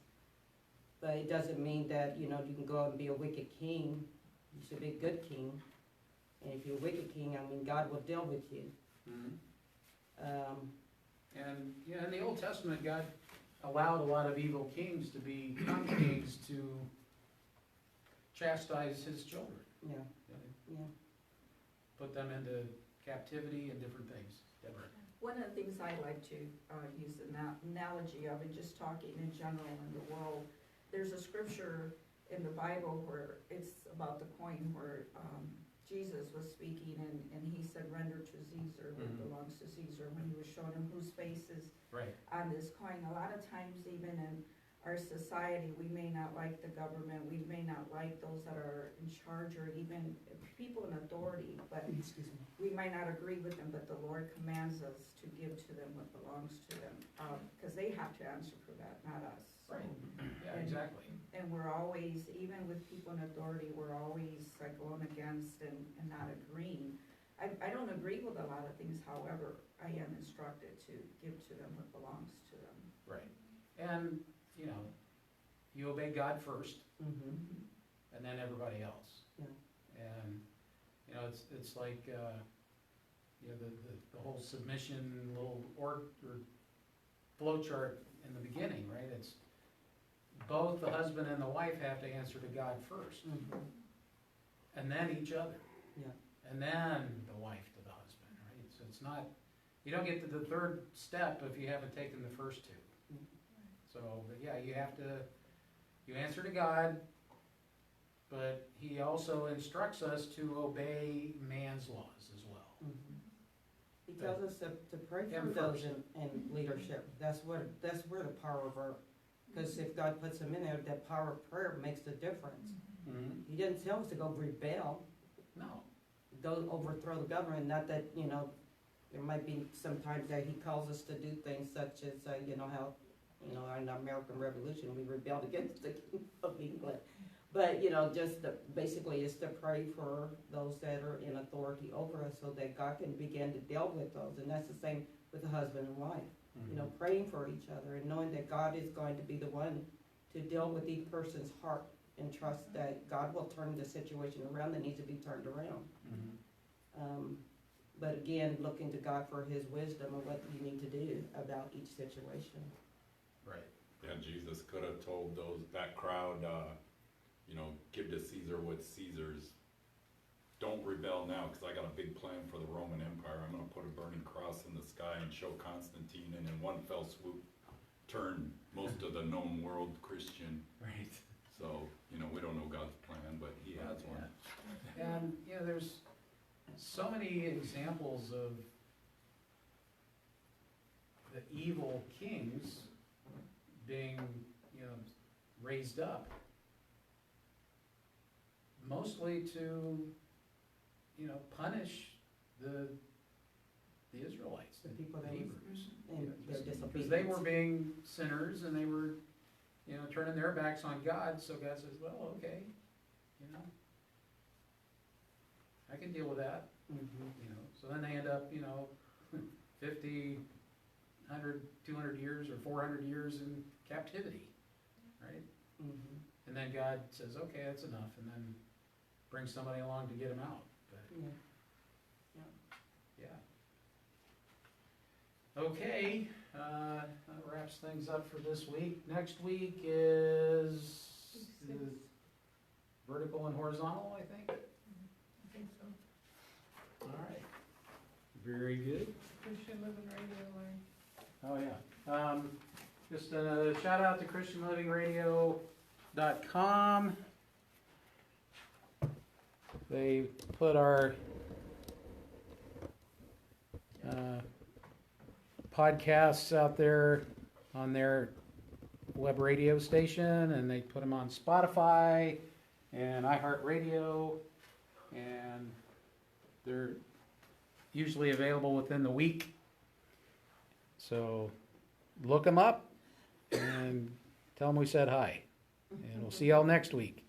Speaker 3: But it doesn't mean that, you know, you can go out and be a wicked king. You should be a good king. And if you're a wicked king, I mean, God will deal with you.
Speaker 1: And, yeah, in the Old Testament, God allowed a lot of evil kings to become kings to chastise his children.
Speaker 3: Yeah, yeah.
Speaker 1: Put them into captivity and different things. Deborah.
Speaker 8: One of the things I like to use the analogy of, and just talking in general in the world, there's a scripture in the Bible where it's about the coin where Jesus was speaking and he said, render to Caesar what belongs to Caesar, when he was showing him whose face is
Speaker 1: Right.
Speaker 8: on this coin. A lot of times even in our society, we may not like the government, we may not like those that are in charge, or even people in authority
Speaker 4: authority, but
Speaker 3: Excuse me.
Speaker 4: we might not agree with them, but the Lord commands us to give to them what belongs to them, because they have to answer for that, not us. So-
Speaker 1: Right, yeah, exactly.
Speaker 4: And we're always, even with people in authority, we're always like going against and not agreeing. I don't agree with a lot of things, however, I am instructed to give to them what belongs to them.
Speaker 1: Right. And, you know, you obey God first,
Speaker 3: Mm-hmm.
Speaker 1: and then everybody else.
Speaker 3: Yeah.
Speaker 1: And, you know, it's like, you know, the whole submission little or flow chart in the beginning, right? It's both the husband and the wife have to answer to God first,
Speaker 3: Mm-hmm.
Speaker 1: and then each other.
Speaker 3: Yeah.
Speaker 1: And then the wife to the husband, right? So it's not, you don't get to the third step if you haven't taken the first two.
Speaker 3: Mhm.
Speaker 1: So, but yeah, you answer to God, but he also instructs us to obey man's laws as well.
Speaker 3: Mhm. He tells us to pray for
Speaker 1: Him
Speaker 3: those
Speaker 1: first.
Speaker 3: in leadership. That's where the power of our, because if God puts them in there, that power of prayer makes the difference.
Speaker 1: Mm-hmm.
Speaker 3: He didn't tell us to go rebel,
Speaker 1: No,
Speaker 3: go overthrow the government, not that, you know, there might be sometimes that he calls us to do things such as, you know, how, you know, in the American Revolution, we rebelled against the King of England. But, you know, just basically is to pray for those that are in authority over us so that God can begin to deal with those. And that's the same with the husband and wife. You know, praying for each other and knowing that God is going to be the one to deal with each person's heart and trust that God will turn the situation around that needs to be turned around.
Speaker 1: Mm-hmm.
Speaker 3: But again, looking to God for his wisdom of what you need to do about each situation.
Speaker 1: Right.
Speaker 6: Yeah, Jesus could have told that crowd, you know, give to Caesar what's Caesar's. Don't rebel now, because I got a big plan for the Roman Empire. I'm gonna put a burning cross in the sky and show Constantine, and in one fell swoop, turn most of the known world Christian.
Speaker 1: Right.
Speaker 6: So, you know, we don't know God's plan, but he has one.
Speaker 1: And, you know, there's so many examples of the evil kings being, you know, raised up. Mostly to, you know, punish the Israelites,
Speaker 3: The people that
Speaker 1: the
Speaker 3: was,
Speaker 1: Hebrews.
Speaker 3: and their
Speaker 1: Because
Speaker 3: disobedience.
Speaker 1: they were being sinners and they were, you know, turning their backs on God, so God says, well, okay, you know, I can deal with that,
Speaker 3: Mhm.
Speaker 1: you know. So then they end up, you know, 50, 100, 200 years or 400 years in captivity, right?
Speaker 3: Mhm.
Speaker 1: And then God says, okay, that's enough, and then brings somebody along to get them out, but,
Speaker 3: Yeah.
Speaker 1: yeah. Okay, that wraps things up for this week. Next week is the vertical and horizontal, I think.
Speaker 2: I think so.
Speaker 1: All right. Very good.
Speaker 2: Christian Living Radio Line.
Speaker 1: Oh, yeah. Just a shout out to ChristianLivingRadio.com. They put our podcasts out there on their web radio station, and they put them on Spotify and iHeartRadio, and they're usually available within the week. So look them up and tell them we said hi. And we'll see y'all next week.